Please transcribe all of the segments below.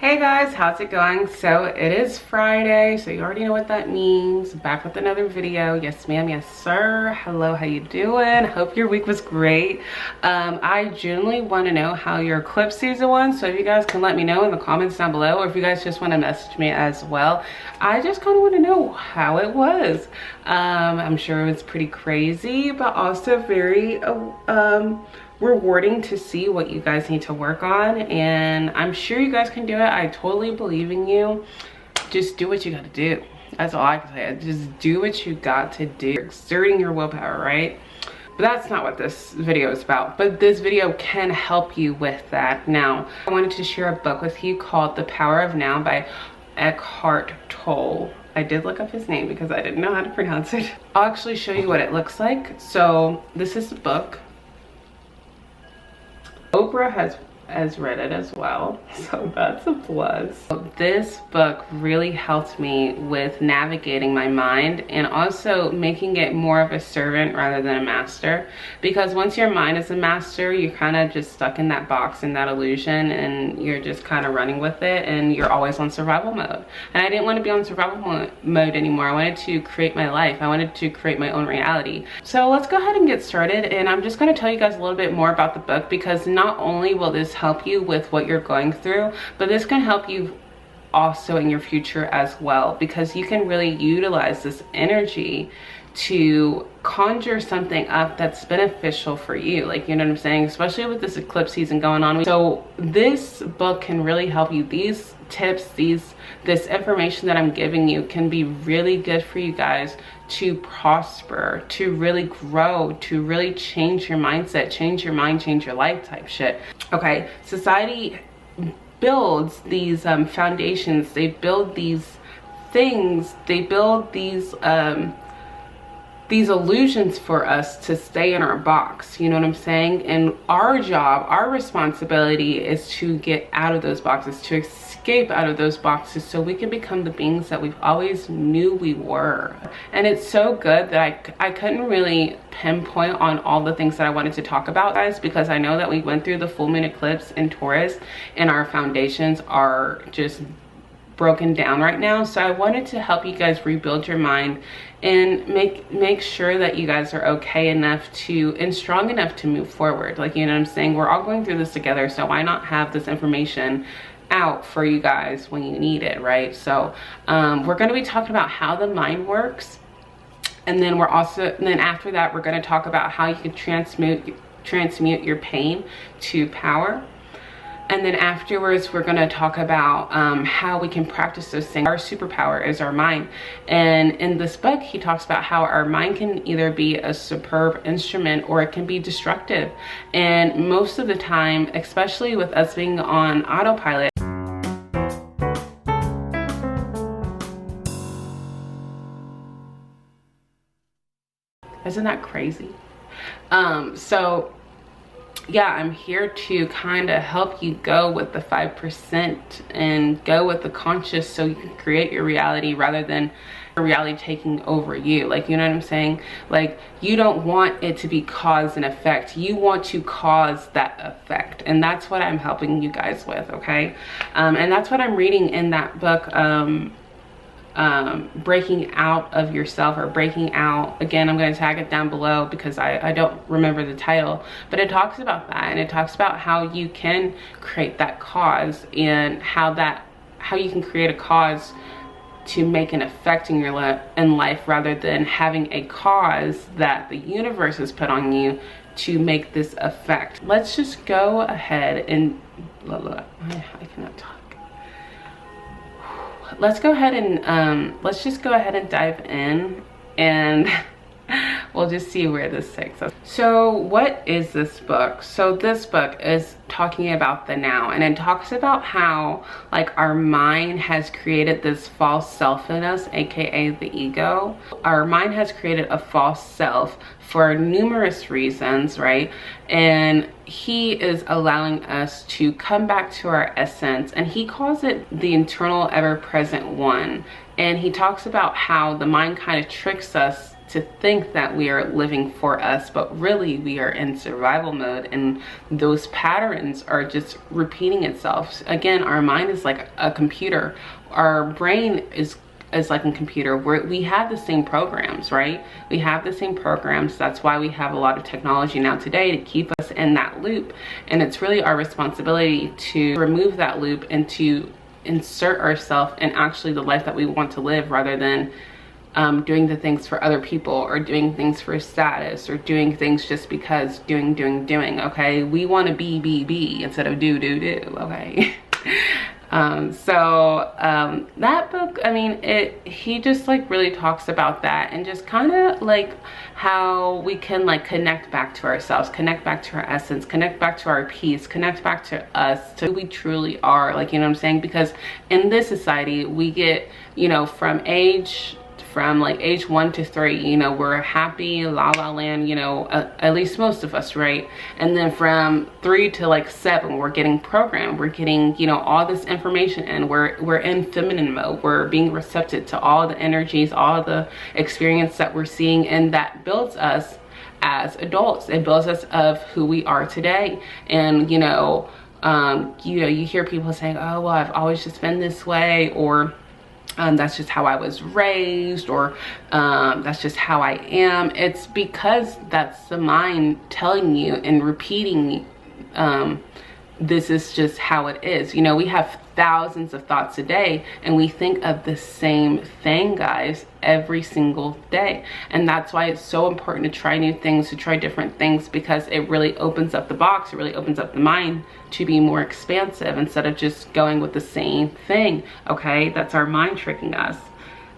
Hey guys, how's it going? So it is Friday, so you already know what that means. Back with another video. Yes ma'am, yes sir. Hello, how you doing? Hope your week was great. I generally want to know how your eclipse season was, so if you guys can let me know in the comments down below, or if you guys just want to message me as well. I just kind of want to know how it was. I'm sure it was pretty crazy, but also very rewarding to see what you guys need to work on, and I'm sure you guys can do it. I totally believe in you. Just do what you got to do. That's all I can say. Just do what you got to do. You're exerting your willpower, right? But that's not what this video is about, but this video can help you with that. Now, I wanted to share a book with you called The Power of Now by Eckhart Tolle. I did look up his name because I didn't know how to pronounce it. I'll actually show you what it looks like. So this is the book. Oprah has read it as well, so that's a plus. This book really helped me with navigating my mind and also making it more of a servant rather than a master, because once your mind is a master, you're kind of just stuck in that box, in that illusion, and you're just kind of running with it, and you're always on survival mode. And I didn't want to be on survival mode anymore. I wanted to create my life. I wanted to create my own reality. So let's go ahead and get started, and I'm just going to tell you guys a little bit more about the book, because not only will this help you with what you're going through, but this can help you also in your future as well, because you can really utilize this energy to conjure something up that's beneficial for you, like, you know what I'm saying, especially with this eclipse season going on. So this book can really help you. These tips, this information that I'm giving you can be really good for you guys to prosper, to really grow, to really change your mindset, change your mind, change your life type shit. Okay, society builds these foundations, they build these things, they build these illusions for us to stay in our box, you know what I'm saying? And our job, our responsibility is to get out of those boxes, to escape out of those boxes, so we can become the beings that we've always knew we were. And it's so good that I couldn't really pinpoint on all the things that I wanted to talk about, guys, because I know that we went through the full moon eclipse in Taurus and our foundations are just broken down right now. So I wanted to help you guys rebuild your mind and make sure that you guys are okay enough to and strong enough to move forward. Like, you know what I'm saying? We're all going through this together, so why not have this information out for you guys when you need it, right? So we're going to be talking about how the mind works, and then after that we're going to talk about how you can transmute your pain to power. And then afterwards, we're going to talk about how we can practice those things. Our superpower is our mind. And in this book, he talks about how our mind can either be a superb instrument or it can be destructive. And most of the time, especially with us being on autopilot, isn't that crazy? So yeah, I'm here to kind of help you go with the 5% and go with the conscious, so you can create your reality rather than reality taking over you. Like, you know what I'm saying? Like, you don't want it to be cause and effect. You want to cause that effect, and that's what I'm helping you guys with, okay? And that's what I'm reading in that book, breaking out of yourself, or breaking out. Again, I'm going to tag it down below because I don't remember the title, but it talks about that, and it talks about how you can create that cause, and how you can create a cause to make an effect in your life, rather than having a cause that the universe has put on you to make this effect. Let's just go ahead and I cannot talk. Let's go ahead and let's just go ahead and dive in, and we'll just see where this takes us. So what is this book? So this book is talking about the now, and it talks about how, like, our mind has created this false self in us, aka the ego. Our mind has created a false self for numerous reasons, right? And he is allowing us to come back to our essence, and he calls it the eternal ever-present one. And he talks about how the mind kind of tricks us to think that we are living for us, but really we are in survival mode, and those patterns are just repeating itself. Again, our mind is like a computer. Our brain is like a computer where we have the same programs, right? We have the same programs. That's why we have a lot of technology now today to keep us in that loop. And it's really our responsibility to remove that loop and to insert ourselves in actually the life that we want to live, rather than doing the things for other people, or doing things for status, or doing things just because doing, okay? We want to be instead of do, okay? That book, I mean, he just like really talks about that, and just kind of like how we can like connect back to ourselves, connect back to our essence, connect back to our peace, connect back to us, to who we truly are, like, you know what I'm saying? Because in this society, we get, you know, from age 1 to 3, you know, we're happy, la la land, you know, at least most of us, right? And then from 3 to like 7, we're getting programmed, we're getting, you know, all this information, and we're in feminine mode, we're being receptive to all the energies, all the experience that we're seeing, and that builds us as adults. It builds us of who we are today. And you know, you hear people saying, oh well, I've always just been this way, or that's just how I was raised, or that's just how I am. It's because that's the mind telling you and repeating, this is just how it is. You know, we have thousands of thoughts a day, and we think of the same thing, guys, every single day. And that's why it's so important to try new things, to try different things, because it really opens up the box, it really opens up the mind to be more expansive instead of just going with the same thing, okay? That's our mind tricking us.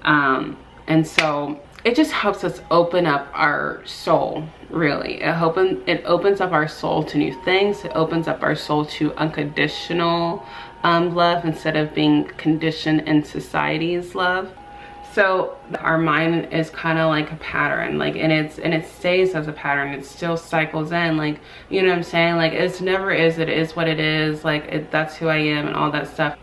And so it just helps us open up our soul, really. It opens up our soul to new things. It opens up our soul to unconditional love, instead of being conditioned in society's love. So our mind is kind of like a pattern, like, and it stays as a pattern. It still cycles in, like, you know what I'm saying? Like, it's never is, it is what it is. Like, that's who I am and all that stuff.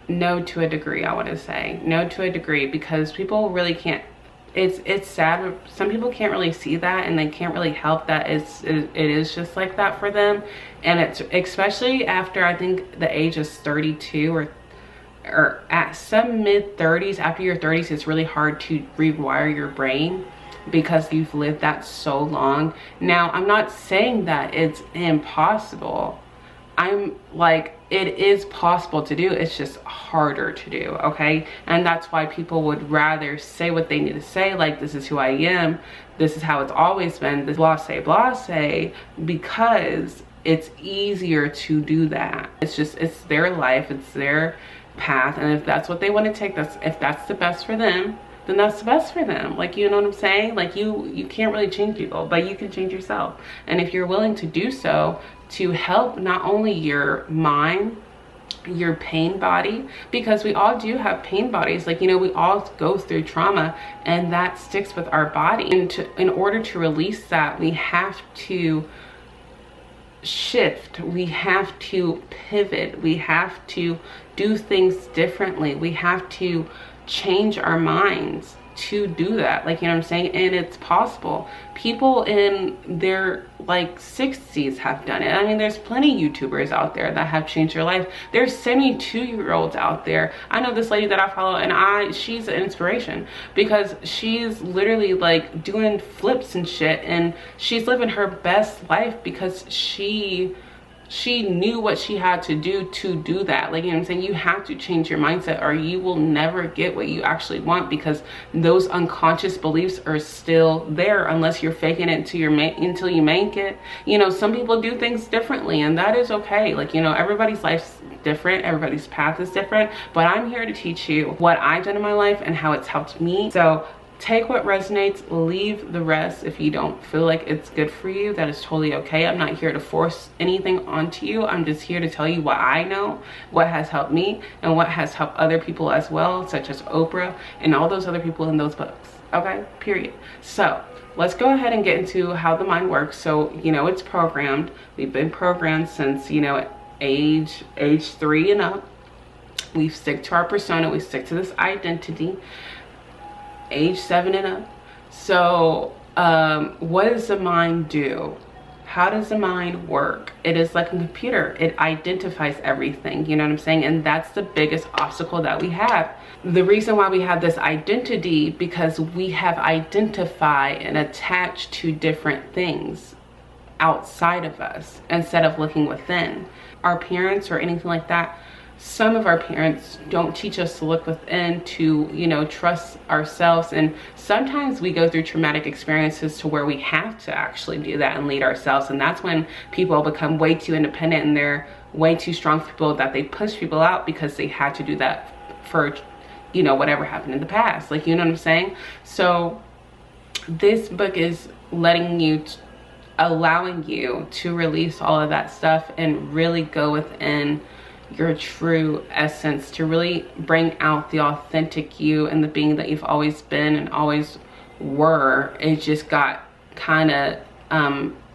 No, to a degree, I want to say. No, to a degree, because people really can't. It's sad. Some people can't really see that, and they can't really help that it is just like that for them. And it's especially after, I think, the age is 32, or at some mid 30s. After your 30s, it's really hard to rewire your brain, because you've lived that so long. Now, I'm not saying that it's impossible. I'm like, it is possible to do, it's just harder to do, okay? And that's why people would rather say what they need to say, like, this is who I am, this is how it's always been, this blase, because it's easier to do that. It's their life, it's their path, and if that's what they want to take, if that's the best for them, then that's the best for them. Like, you know what I'm saying? Like, you can't really change people, but you can change yourself. And if you're willing to do so, to help not only your mind, your pain body, because we all do have pain bodies, like, you know, we all go through trauma, and that sticks with our body. And in order to release that, we have to shift, we have to pivot, we have to do things differently, we have to change our minds to do that, like, you know what I'm saying? And it's possible. People in their like 60s have done it. I mean, there's plenty of YouTubers out there that have changed their life. There's 72-year-olds out there. I know this lady that I follow, and she's an inspiration, because she's literally like doing flips and shit, and she's living her best life because she knew what she had to do that. Like, you know what I'm saying? You have to change your mindset, or you will never get what you actually want, because those unconscious beliefs are still there unless you're faking it until you make it. You know, some people do things differently, and that is okay. Like, you know, everybody's life's different, everybody's path is different, but I'm here to teach you what I've done in my life and how it's helped me. So take what resonates, leave the rest. If you don't feel like it's good for you, that is totally okay. I'm not here to force anything onto you. I'm just here to tell you what I know, what has helped me, and what has helped other people as well, such as Oprah and all those other people in those books, okay? Period. So let's go ahead and get into how the mind works. So, you know, it's programmed. We've been programmed since, you know, age 3 and up. We stick to our persona, we stick to this identity. Age 7 and up, So what does the mind do? How does the mind work? It is like a computer. It identifies everything, you know what I'm saying? And that's the biggest obstacle that we have. The reason why we have this identity, because we have identified and attached to different things outside of us instead of looking within. Our parents or anything like that, some of our parents don't teach us to look within, to, you know, trust ourselves. And sometimes we go through traumatic experiences to where we have to actually do that and lead ourselves. And that's when people become way too independent and they're way too strong for people, that they push people out because they had to do that for, you know, whatever happened in the past. Like, you know what I'm saying? So this book is letting you, allowing you to release all of that stuff and really go within your true essence, to really bring out the authentic you and the being that you've always been and always were. It just got kind of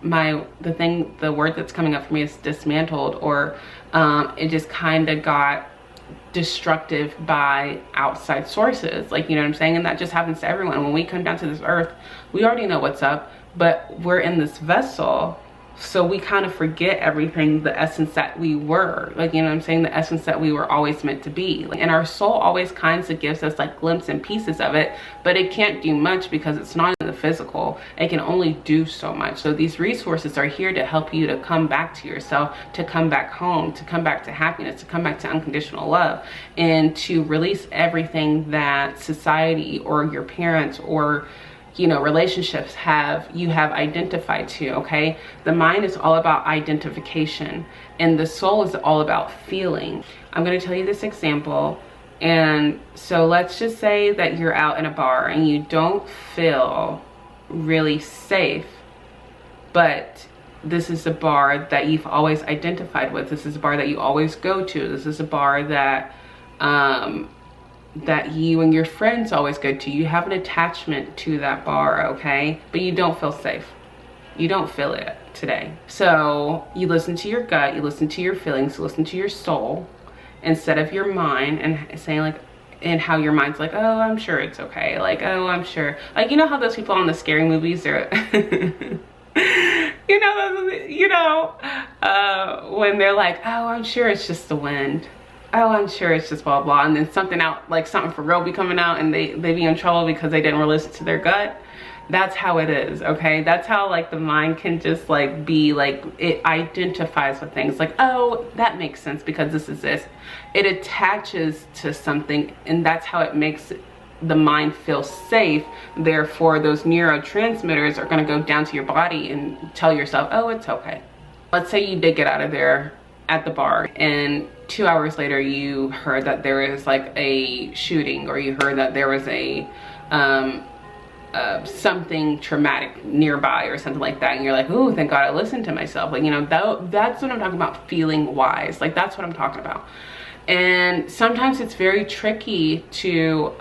the word that's coming up for me is dismantled, or it just kind of got destructive by outside sources, like, you know what I'm saying? And that just happens to everyone. When we come down to this earth, we already know what's up, but we're in this vessel, so we kind of forget everything, the essence that we were, like, you know what I'm saying, the essence that we were always meant to be. And our soul always kinds of gives us like glimpses and pieces of it, but it can't do much because it's not in the physical. It can only do so much. So these resources are here to help you to come back to yourself, to come back home, to come back to happiness, to come back to unconditional love, and to release everything that society or your parents or, you know, relationships have identified to. Okay, the mind is all about identification and the soul is all about feeling. I'm going to tell you this example. And so let's just say that you're out in a bar and you don't feel really safe, but this is a bar that you've always identified with. This is a bar that you always go to. This is a bar that that you and your friends always go to. You have an attachment to that bar, okay? But you don't feel safe. You don't feel it today. So you listen to your gut, you listen to your feelings, you listen to your soul instead of your mind, and saying like, and how your mind's like, oh, I'm sure it's okay. Like, oh, I'm sure. Like, you know how those people on the scary movies are, when they're like, oh, I'm sure it's just the wind. Oh, I'm sure it's just blah blah, and then something for real be coming out, and they be in trouble because they didn't listen to their gut. That's how it is, okay? That's how like the mind can just like be like, it identifies with things like, oh, that makes sense because this is this. It attaches to something, and that's how it makes the mind feel safe. Therefore, those neurotransmitters are going to go down to your body and tell yourself, oh, it's okay. Let's say you did get out of there at the bar, and 2 hours later you heard that there was like a shooting, or you heard that there was a something traumatic nearby or something like that, and you're like, oh, thank God I listened to myself. Like, you know, that's what I'm talking about, feeling wise. Like, that's what I'm talking about. And sometimes it's very tricky to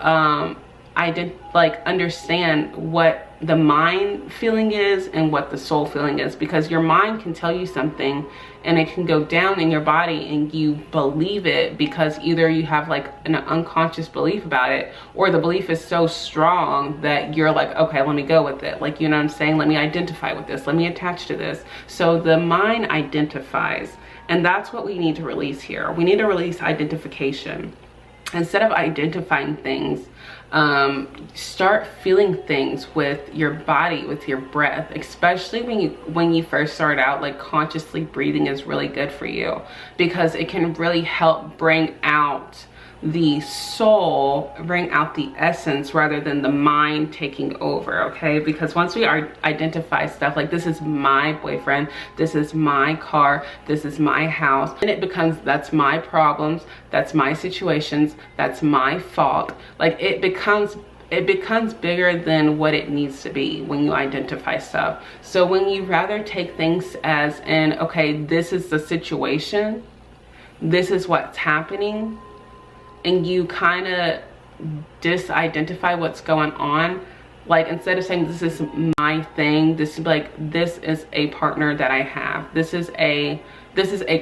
understand what the mind feeling is and what the soul feeling is, because your mind can tell you something and it can go down in your body and you believe it because either you have like an unconscious belief about it, or the belief is so strong that you're like, okay, let me go with it. Like, you know what I'm saying? Let me identify with this. Let me attach to this. So the mind identifies, and that's what we need to release here. We need to release identification. Instead of identifying things, start feeling things with your body, with your breath, especially when you first start out. Like, consciously breathing is really good for you because it can really help bring out the soul, bring out the essence rather than the mind taking over. Okay, because once we identify stuff like, this is my boyfriend, this is my car, this is my house, and it becomes, that's my problems, that's my situations, that's my fault. Like, it becomes bigger than what it needs to be when you identify stuff. So when you rather take things as in, okay, this is the situation, this is what's happening, and you kind of disidentify what's going on. Like, instead of saying this is my thing, this is like, this is a partner that I have, this is a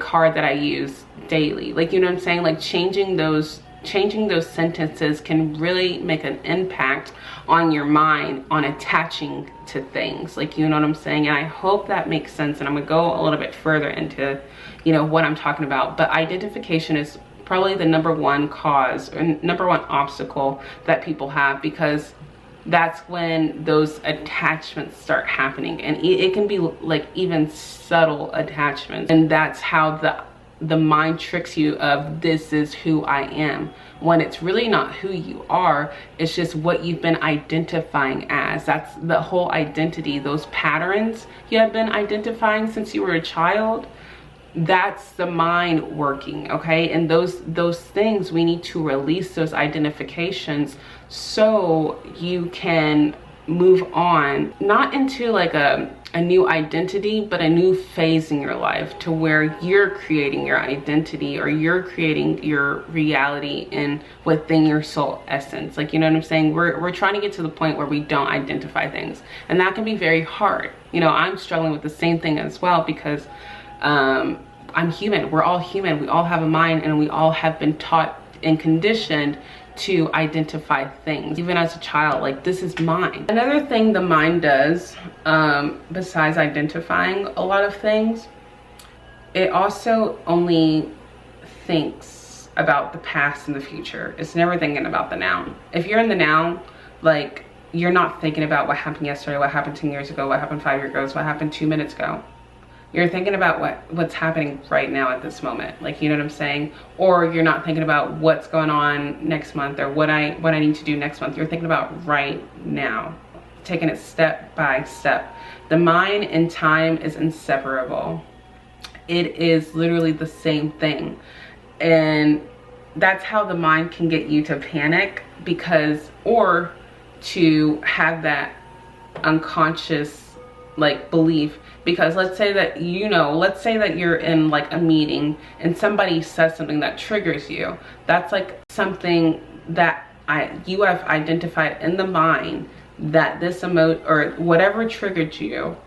car that I use daily. Like, you know what I'm saying? Like, changing those changing those sentences can really make an impact on your mind on attaching to things. Like, you know what I'm saying? And I hope that makes sense. And I'm gonna go a little bit further into, you know, what I'm talking about. But identification is probably the number one cause or number one obstacle that people have, because that's when those attachments start happening. And it can be like even subtle attachments. And that's how the mind tricks you of, this is who I am, when it's really not who you are. It's just what you've been identifying as. That's the whole identity. Those patterns you have been identifying since you were a child, that's the mind working, okay? And those things, we need to release those identifications so you can move on, not into like a new identity, but a new phase in your life, to where you're creating your identity, or you're creating your reality in within your soul essence. Like, you know what I'm saying? We're trying to get to the point where we don't identify things, and that can be very hard. You know, I'm struggling with the same thing as well, because I'm human. We're all human. We all have a mind, and we all have been taught and conditioned to identify things. Even as a child, like, this is mine. Another thing the mind does, besides identifying a lot of things, it also only thinks about the past and the future. It's never thinking about the now. If you're in the now, like, you're not thinking about what happened yesterday, what happened 10 years ago, what happened 5 years ago, what happened 2 minutes ago. You're thinking about what's happening right now at this moment. Like, you know what I'm saying? Or you're not thinking about what's going on next month, or what I need to do next month. You're thinking about right now, taking it step by step. The mind and time is inseparable. It is literally the same thing. And that's how the mind can get you to panic, because, or to have that unconscious like belief. Because let's say that, you know, let's say that you're in like a meeting and somebody says something that triggers you. That's like something that you have identified in the mind, that this or whatever triggered you,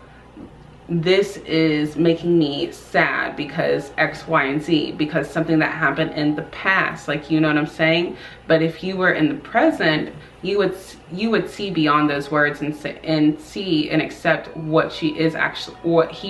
this is making me sad because X, Y, and Z, because something that happened in the past. Like, you know what I'm saying? But if you were in the present, you would see beyond those words and see and accept what he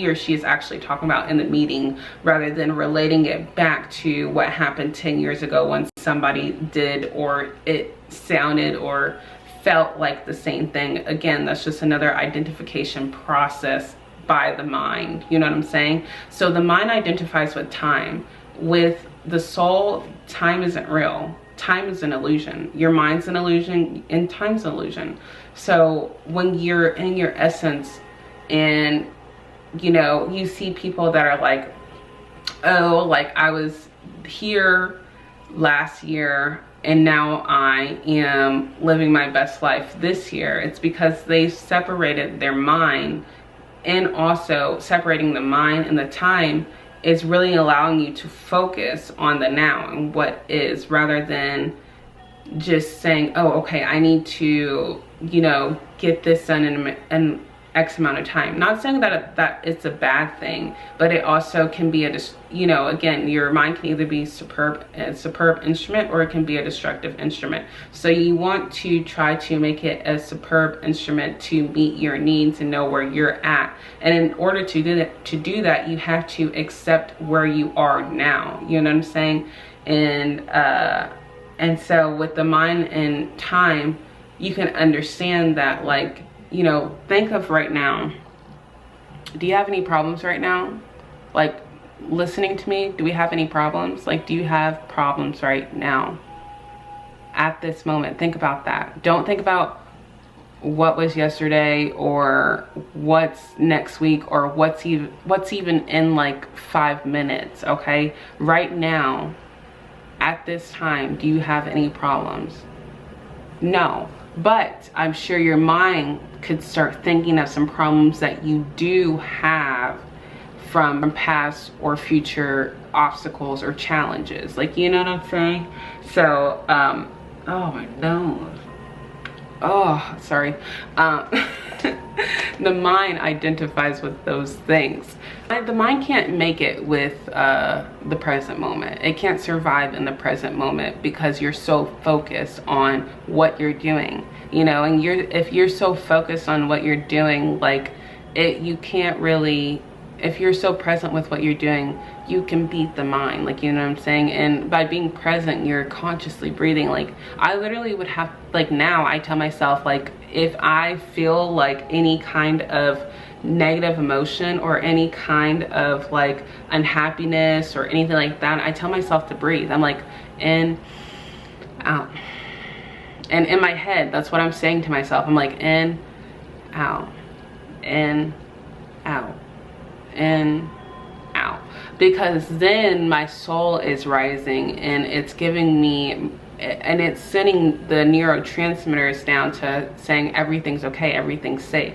or she is actually talking about in the meeting, rather than relating it back to what happened 10 years ago when somebody did, or it sounded or felt like the same thing. Again, that's just another identification process by the mind. You know what I'm saying? So the mind identifies with time. With the soul, time isn't real. Time is an illusion. Your mind's an illusion, and time's an illusion. So when you're in your essence, and you know, you see people that are like, oh, like, I was here last year and now I am living my best life this year. It's because they separated their mind. And also separating the mind and the time is really allowing you to focus on the now and what is, rather than just saying, oh, okay, I need to, you know, get this done in X amount of time. Not saying that it's a bad thing, but it also can be you know, again, your mind can either be a superb instrument, or it can be a destructive instrument. So you want to try to make it a superb instrument to meet your needs and know where you're at. And in order to do that, you have to accept where you are now. You know what I'm saying? And so with the mind and time, you can understand that, like, you know, think of right now. Do you have any problems right now? Like, listening to me, do we have any problems? Like, do you have problems right now at this moment? Think about that. Don't think about what was yesterday, or what's next week, or what's even in like 5 minutes. Okay, right now, at this time, do you have any problems? No. But I'm sure your mind could start thinking of some problems that you do have from past or future obstacles or challenges. Like, you know what I'm saying? So, oh my nose. oh, sorry. The mind identifies with those things. The mind can't make it with the present moment. It can't survive in the present moment because you're so focused on what you're doing, you know, and if you're so focused on what you're doing, like you can't really, if you're so present with what you're doing, you can beat the mind, like, you know what I'm saying? And by being present, you're consciously breathing. Like, I literally would have, like, now I tell myself, like, if I feel like any kind of negative emotion or any kind of like unhappiness or anything like that, I tell myself to breathe. I'm like, in, out. And in my head, that's what I'm saying to myself. I'm like, in, out, in, out, in, out. Because then my soul is rising and it's giving me, and it's sending the neurotransmitters down to saying everything's okay, everything's safe.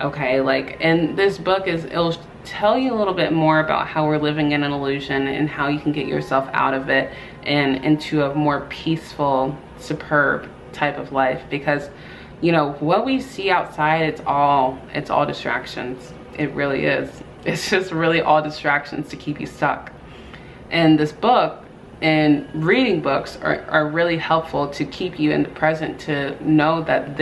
Okay, like, and this book it'll tell you a little bit more about how we're living in an illusion and how you can get yourself out of it and into a more peaceful, superb type of life. Because, you know, what we see outside, it's all distractions. It really is. It's just really all distractions to keep you stuck. And this book and reading books are really helpful to keep you in the present, to know that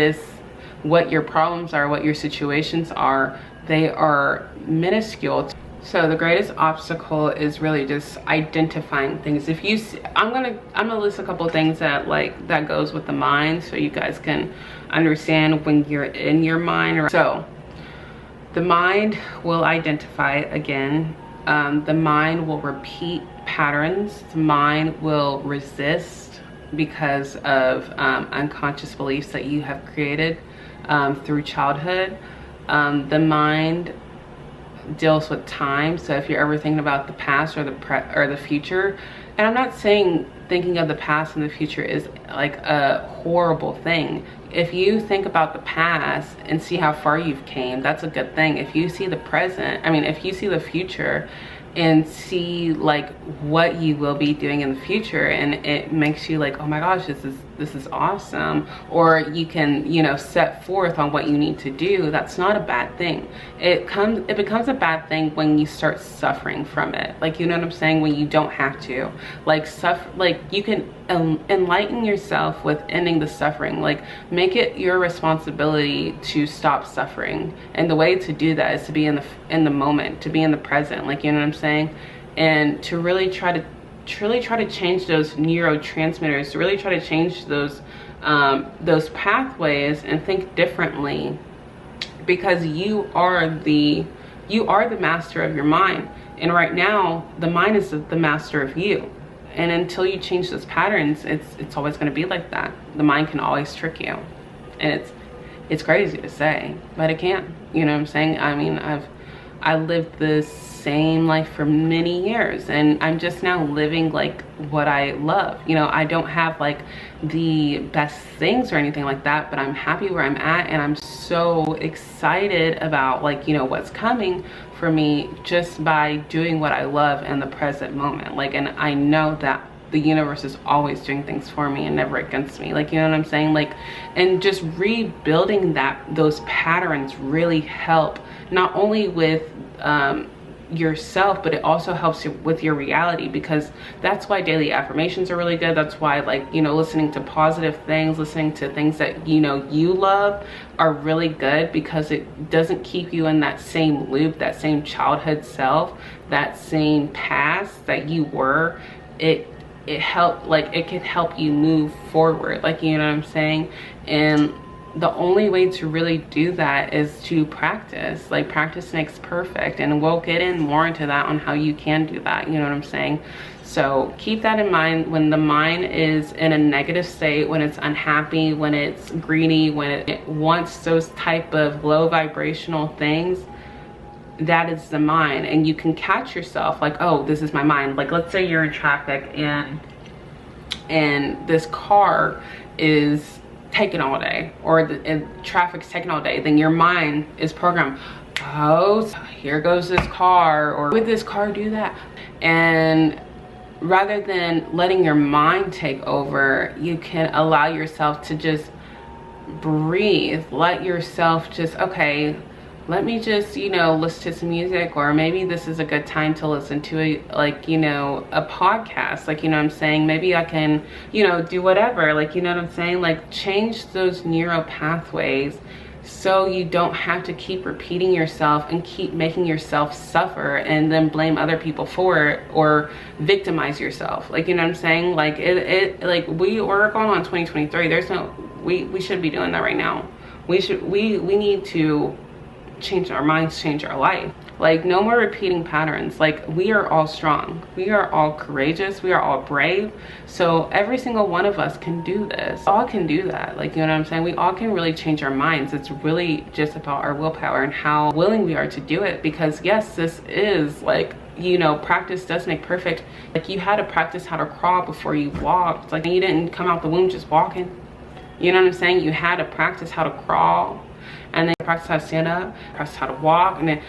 what your problems are, what your situations are, they are minuscule. So the greatest obstacle is really just identifying things. If you see, I'm gonna list a couple things that goes with the mind, so you guys can understand when you're in your mind. So the mind will identify again. The mind will repeat patterns. The mind will resist because of unconscious beliefs that you have created through childhood. The mind deals with time. So if you're ever thinking about the past or the future, and I'm not saying thinking of the past and the future is like a horrible thing. If you think about the past and see how far you've came, that's a good thing. If you see the present, I mean, if you see the future and see like what you will be doing in the future, and it makes you like, oh my gosh, this is awesome, or you can, you know, set forth on what you need to do, that's not a bad thing. It becomes a bad thing when you start suffering from it, like, you know what I'm saying, when you don't have to, like, you can enlighten yourself with ending the suffering, like make it your responsibility to stop suffering. And the way to do that is to be in the moment, to be in the present, like, you know what I'm saying, and to really try to change those neurotransmitters, to really try to change those pathways and think differently, because you are the master of your mind. And right now the mind is the master of you. And until you change those patterns, it's always going to be like that. The mind can always trick you, and it's crazy to say, but it can. You know what I'm saying? I mean, I lived this same life for many years, and I'm just now living like what I love. You know, I don't have like the best things or anything like that, but I'm happy where I'm at, and I'm so excited about, like, you know, what's coming for me just by doing what I love in the present moment. Like, and I know that the universe is always doing things for me and never against me, like, you know what I'm saying, like, and just rebuilding those patterns really help, not only with yourself, but it also helps you with your reality, because that's why daily affirmations are really good. That's why, like, you know, listening to positive things, listening to things that, you know, you love are really good, because it doesn't keep you in that same loop, that same childhood self, that same past that you were. It can help you move forward, like, you know what I'm saying. And the only way to really do that is to practice. Like, practice makes perfect, and we'll get in more into that on how you can do that, you know what I'm saying. So keep that in mind. When the mind is in a negative state, when it's unhappy, when it's greedy, when it wants those type of low vibrational things, that is the mind. And you can catch yourself like, oh, this is my mind. Like, let's say you're in traffic and this car is taking all day, or traffic's taking all day, then your mind is programmed, oh, here goes this car, or would this car do that? And rather than letting your mind take over, you can allow yourself to just breathe. Let yourself just, okay, let me just, you know, listen to some music, or maybe this is a good time to listen to a, like, you know, a podcast, like, you know what I'm saying, maybe I can, you know, do whatever, like, you know what I'm saying, like, change those neural pathways so you don't have to keep repeating yourself and keep making yourself suffer and then blame other people for it or victimize yourself. Like, you know what I'm saying? Like, like, we're going on 2023. There's no, we should be doing that right now. We need to change our minds, change our life. Like, no more repeating patterns. Like, we are all strong, we are all courageous, we are all brave. So every single one of us can do this. All can do that. Like, you know what I'm saying? We all can really change our minds. It's really just about our willpower and how willing we are to do it. Because yes, this is like, you know, practice does make perfect. Like, you had to practice how to crawl before you walked. Like, you didn't come out the womb just walking. You know what I'm saying? You had to practice how to crawl, and then practice how to stand up, practice how to walk, and then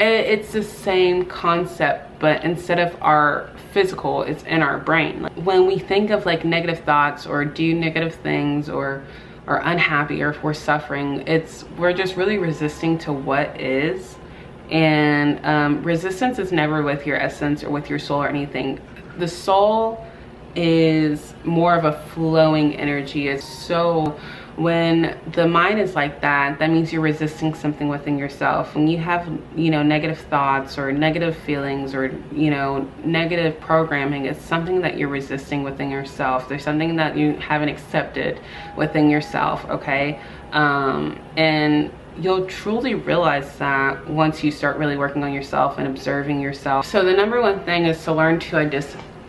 it's the same concept, but instead of our physical, it's in our brain. Like, when we think of like negative thoughts or do negative things or are unhappy, or if we're suffering, we're just really resisting to what is. And resistance is never with your essence or with your soul or anything. The soul is more of a flowing energy. It's so, when the mind is like that, that means you're resisting something within yourself. When you have, you know, negative thoughts or negative feelings or, you know, negative programming, it's something that you're resisting within yourself. There's something that you haven't accepted within yourself, okay? And you'll truly realize that once you start really working on yourself and observing yourself. So the number one thing is to learn to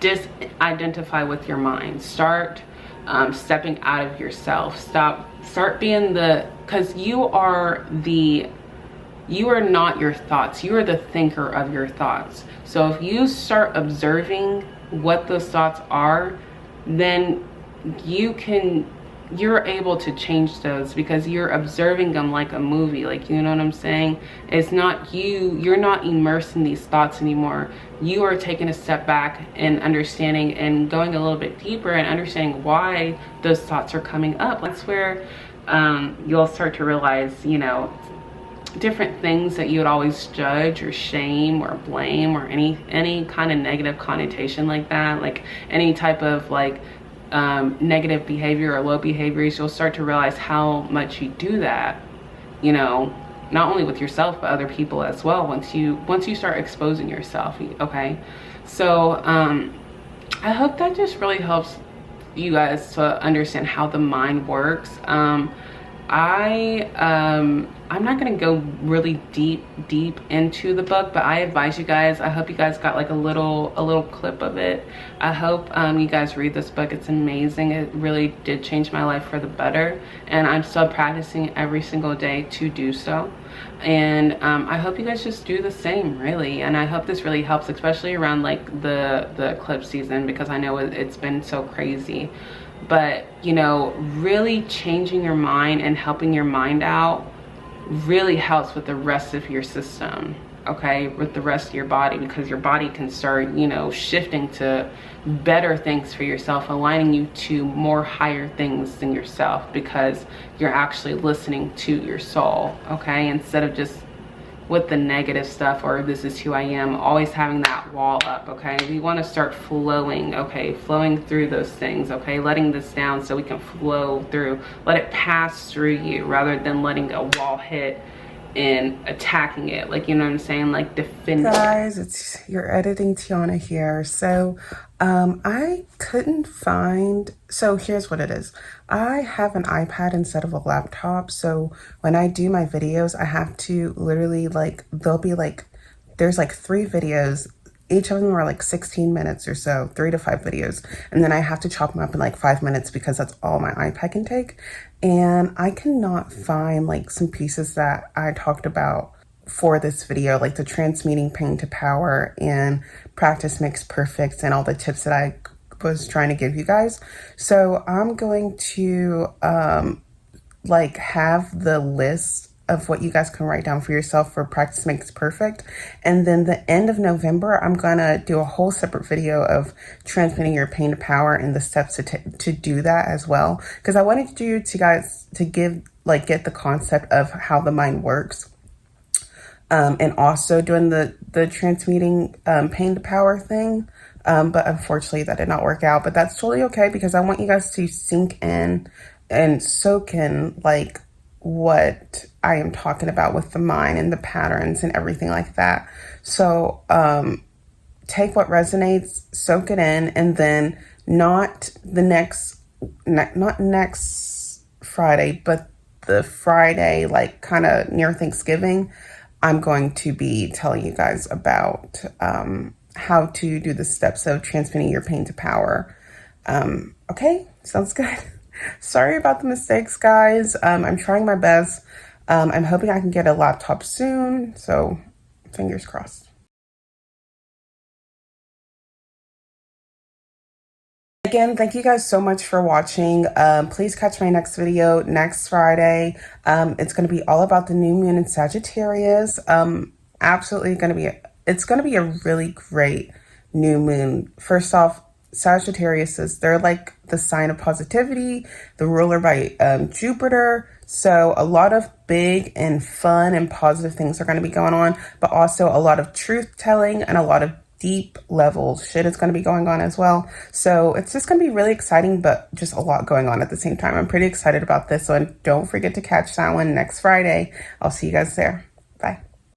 disidentify with your mind. Start stepping out of yourself. Start being because you are not your thoughts. You are the thinker of your thoughts. So if you start observing what those thoughts are, then you're able to change those, because you're observing them like a movie. Like, you know what I'm saying? It's not you're not immersed in these thoughts anymore. You are taking a step back and understanding and going a little bit deeper and understanding why those thoughts are coming up. That's where you'll start to realize, you know, different things that you would always judge or shame or blame or any kind of negative connotation like that, like any type of like negative behavior or low behaviors. You'll start to realize how much you do that, you know, not only with yourself but other people as well, once you start exposing yourself. Okay, so I hope that just really helps you guys to understand how the mind works. I'm not gonna go really deep into the book, but I advise you guys, I hope you guys got like a little clip of it. I hope you guys read this book. It's amazing. It really did change my life for the better, and I'm still practicing every single day to do so. And I hope you guys just do the same, really. And I hope this really helps, especially around like the eclipse season, because I know it's been so crazy. But, you know, really changing your mind and helping your mind out really helps with the rest of your system, okay, with the rest of your body, because your body can start, you know, shifting to better things for yourself, aligning you to more higher things than yourself, because you're actually listening to your soul, okay, instead of just with the negative stuff or this is who I am, always having that wall up, okay? We want to start flowing, okay, flowing through those things, okay, letting this down so we can flow through, let it pass through you rather than letting a wall hit and attacking it, like, you know what I'm saying, like defending. Guys, it's your editing Tiana here. So I couldn't find, so here's what it is. I have an iPad instead of a laptop, so when I do my videos, I have to literally, like, there'll be like, there's like 3 videos. Each of them are like 16 minutes or so, 3 to 5 videos. And then I have to chop them up in like 5 minutes because that's all my iPad can take. And I cannot find like some pieces that I talked about for this video, like the transmuting pain to power and practice makes perfect and all the tips that I was trying to give you guys. So I'm going to like have the list of what you guys can write down for yourself for practice makes perfect. And then the end of November, I'm gonna do a whole separate video of transmitting your pain to power and the steps to do that as well. Because I wanted you to guys to get the concept of how the mind works. And also doing the transmuting pain to power thing. But unfortunately that did not work out, but that's totally okay because I want you guys to sink in and soak in like what I am talking about with the mind and the patterns and everything like that. So take what resonates, soak it in, and then not next Friday, but the Friday like kind of near Thanksgiving, I'm going to be telling you guys about how to do the steps of transmitting your pain to power. Okay, sounds good. Sorry about the mistakes, guys. I'm trying my best. I'm hoping I can get a laptop soon, so fingers crossed. Again, thank you guys so much for watching. Please catch my next video next Friday. It's going to be all about the new moon in Sagittarius. Absolutely going to be, it's going to be a really great new moon. First off, Sagittarius they're like the sign of positivity, the ruler by Jupiter. So a lot of big and fun and positive things are going to be going on, but also a lot of truth telling and a lot of deep level shit is going to be going on as well. So it's just going to be really exciting, but just a lot going on at the same time. I'm pretty excited about this one. Don't forget to catch that one next Friday. I'll see you guys there. Bye.